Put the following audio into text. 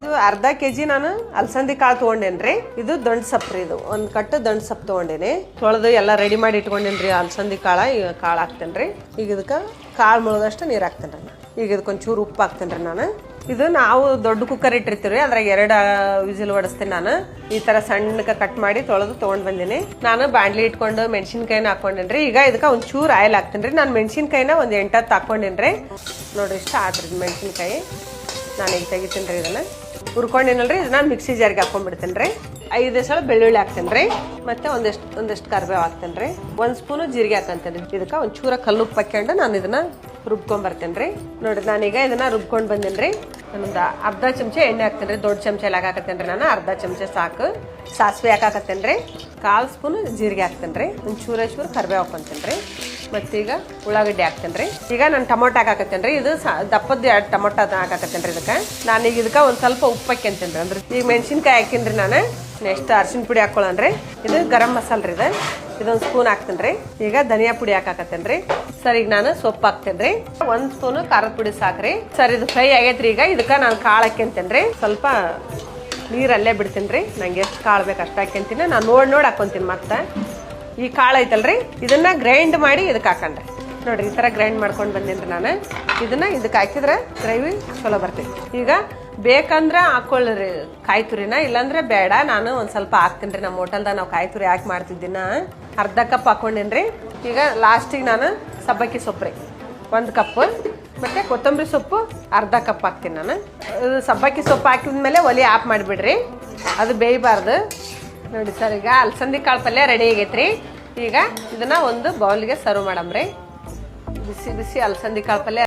ಇದು ಅರ್ಧ ಕೆಜಿ ನಾನು ಅಲಸಂದಿ ಕಾಳು ತಗೊಂಡೇನ್ರಿ. ಇದು ದಂಡ್ ಸೊಪ್ಪು ಇದು, ಒಂದ್ ಕಟ್ಟು ದಂಡ್ ಸೊಪ್ಪು ತಗೊಂಡೇನಿ. ತೊಳೆದು ಎಲ್ಲ ರೆಡಿ ಮಾಡಿ ಇಟ್ಕೊಂಡೇನ್ರಿ ಅಲಸಂದಿ ಕಾಳ. ಈಗ ಕಾಳು ಹಾಕ್ತೇನ್ರಿ. ಈಗ ಇದಕ್ಕೆ ಕಾಳು ಮುಳುಗಷ್ಟು ನೀರು ಹಾಕ್ತೇನ್ರಿ ನಾನು. ಈಗ ಇದಕ್ಕೊಂಚೂರು ಉಪ್ಪು ಹಾಕ್ತೇನ್ರಿ ನಾನು. ಇದು ನಾವು ದೊಡ್ಡ ಕುಕ್ಕರ್ ಇಟ್ಟಿರ್ತೀವಿ, ಅದ್ರಾಗ 2 ವಿಸಿಲ್ ಹೊಡಿಸ್ತೇನೆ ನಾನು. ಈ ತರ ಸಣ್ಣಕ್ಕೆ ಕಟ್ ಮಾಡಿ ತೊಳೆದು ತೊಗೊಂಡ್ ಬಂದಿನಿ. ನಾನು ಬಾಣ್ಲಿ ಇಟ್ಕೊಂಡು ಮೆಣಸಿನ್ಕಾಯಿನ ಹಾಕೊಂಡೇನ್ರಿ. ಈಗ ಇದಕ್ಕೆ ಒಂಚೂರು ಆಯಿಲ್ ಹಾಕ್ತೇನ್ರಿ. ನಾನು ಮೆಣಸಿನ್ಕಾಯಿನ ಒಂದು 8-10 ಹಾಕೊಂಡೇನ್ರಿ. ನೋಡ್ರಿ ಇಷ್ಟ ಆದ್ರಿ ಮೆಣಸಿನ್ಕಾಯಿ. ನಾನು ಈಗ ತೆಗಿತೇನ್ರಿ. ಇದನ್ನ ಹುರ್ಕೊಂಡಿನಲ್ರಿ, ಇದನ್ನ ಮಿಕ್ಸಿ ಜಾರಿಗೆ ಹಾಕೊಂಡ್ಬಿಡ್ತೇನ್ರಿ. 5 ಸಲ ಬೆಳ್ಳುಳ್ಳಿ ಹಾಕ್ತೇನ್ರಿ. ಮತ್ತೆ ಒಂದಿಷ್ಟು ಕರಿಬೇವು ಹಾಕ್ತೇನ್ರಿ. 1 ಸ್ಪೂನು ಜೀರಿಗೆ ಹಾಕಂತೇನ್ರಿ. ಇದಕ್ಕೆ ಒಂಚೂರ ಕಲ್ಲುಪ್ಪು ಹಾಕ್ಯಂಡು ನಾನು ಇದನ್ನ ರುಬ್ಕೊಂಡ್ ಬರ್ತೇನ್ರಿ. ನೋಡ್ರಿ ನಾನೀಗ ಇದನ್ನ ರುಬ್ಕೊಂಡ್ ಬಂದೇನ್ರಿ. ನಾನೊಂದು ಅರ್ಧ ಚಮಚ ಎಣ್ಣೆ ಹಾಕ್ತೇನ್ರಿ. ದೊಡ್ಡ ಚಮಚ ಎಲ್ಲ ಹಾಕತ್ತೇನ್ರಿ ನಾನು. ಅರ್ಧ ಚಮಚ ಸಾಕು. ಸಾಸಿವೆ ಹಾಕಾಕತ್ತೇನ್ರಿ. 1/4 ಸ್ಪೂನ್ ಜೀರಿಗೆ ಹಾಕ್ತೇನ್ರಿ. ಒಂಚೂರ ಕರಿಬೇವು ಹಾಕೊಂತೇನ್ರಿ. ಮತ್ತೀಗ ಉಳ್ಳಾಗಡ್ಡಿ ಹಾಕ್ತೇನ್ರಿ. ಈಗ ನಾನು ಟೊಮೊಟೊ ಹಾಕಾಕತ್ತೇನ್ರಿ. ಇದು ದಪ್ಪದ 2 ಟೊಮೊಟೊ ಹಾಕಾಕತ್ತೇನ್ರಿ. ಇದಕ್ಕೆ ನಾನೀಗ ಇದಕ್ಕೆ ಒಂದ್ ಸ್ವಲ್ಪ ಉಪ್ಪು ಹಾಕ್ಯಂತೇನ್ರಿ. ಅಂದ್ರೆ ಈಗ ಮೆಣಸಿನ್ಕಾಯಿ ಹಾಕಿನ್ರಿ ನಾನು. ನೆಕ್ಸ್ಟ್ ಅರ್ಶಿನ ಪುಡಿ ಹಾಕೊಳ್ಳನ್ರಿ. ಇದು ಗರಂ ಮಸಾಲ ರೀ. ಇದೊಂದು ಸ್ಪೂನ್ ಹಾಕ್ತೇನ್ರಿ. ಈಗ ಧನಿಯಾ ಪುಡಿ ಹಾಕಾಕತ್ತೇನ್ರಿ. ಸರ್ ಈಗ ನಾನು ಸೊಪ್ಪು ಹಾಕ್ತೇನ್ರಿ. 1 ಸ್ಪೂನ್ ಖಾರದ ಪುಡಿ ಸಾಕ್ರಿ. ಸರ್ ಇದು ಫ್ರೈ ಆಗೈತ್ರಿ. ಈಗ ಇದಕ್ಕೆ ನಾನು ಕಾಳು ಹಾಕ್ಯಂತೇನ್ರಿ. ಸ್ವಲ್ಪ ನೀರಲ್ಲೇ ಬಿಡ್ತೇನ್ರಿ. ನಂಗೆ ಎಷ್ಟು ಕಾಳು ಬೇಕು ಅಷ್ಟು ಹಾಕ್ಯಂತೀನಿ. ನಾನು ನೋಡಿ ಹಾಕೊಂತೀನಿ. ಮತ್ತೆ ಈ ಕಾಳು ಐತಲ್ರಿ, ಇದನ್ನ ಗ್ರೈಂಡ್ ಮಾಡಿ ಇದಕ್ಕೆ ಹಾಕಂಡ್ರಿ. ನೋಡ್ರಿ ಈ ತರ ಗ್ರೈಂಡ್ ಮಾಡ್ಕೊಂಡು ಬಂದೇನ್ರಿ ನಾನು. ಇದನ್ನ ಇದಕ್ಕೆ ಹಾಕಿದ್ರೆ ಗ್ರೇವಿ ಚಲೋ ಬರ್ತೈತಿ. ಈಗ ಬೇಕಂದ್ರೆ ಹಾಕೊಳ್ಳ್ರಿ ಕಾಯಿ ತುರಿನ, ಇಲ್ಲಾಂದ್ರೆ ಬೇಡ. ನಾನು ಒಂದ್ ಸ್ವಲ್ಪ ಹಾಕ್ತೇನ್ರಿ. ನಮ್ಮ ಹೋಟೆಲ್ದಾಗ ನಾವು ಕಾಯಿ ತುರಿ ಹಾಕಿ ಮಾಡ್ತಿದ್ದಿನ. ಅರ್ಧ ಕಪ್ ಹಾಕೊಂಡೇನ್ರಿ. ಈಗ ಲಾಸ್ಟಿಗೆ ನಾನು ಸಬ್ಬಕ್ಕಿ ಸೊಪ್ಪು ರೀ 1 ಕಪ್, ಮತ್ತೆ ಕೊತ್ತಂಬರಿ ಸೊಪ್ಪು ಅರ್ಧ ಕಪ್ ಹಾಕ್ತೀನಿ ನಾನು. ಸಬ್ಬಕ್ಕಿ ಸೊಪ್ಪು ಹಾಕಿದ್ಮೇಲೆ ಒಲೆ ಆಫ್ ಮಾಡಿಬಿಡ್ರಿ, ಅದು ಬೇಯಬಾರ್ದು. ನೋಡಿ ಸರ್, ಈಗ ಅಲಸಂದಿ ಕಾಳು ಪಲ್ಯ ರೆಡಿ ಆಗೈತ್ರಿ. ಈಗ ಇದನ್ನ ಒಂದು ಬೌಲ್ಗೆ ಸರ್ವ್ ಮಾಡಮ್ರಿ. ಬಿಸಿ ಬಿಸಿ ಅಲಸಂದಿ ಕಾಳು ಪಲ್ಯ.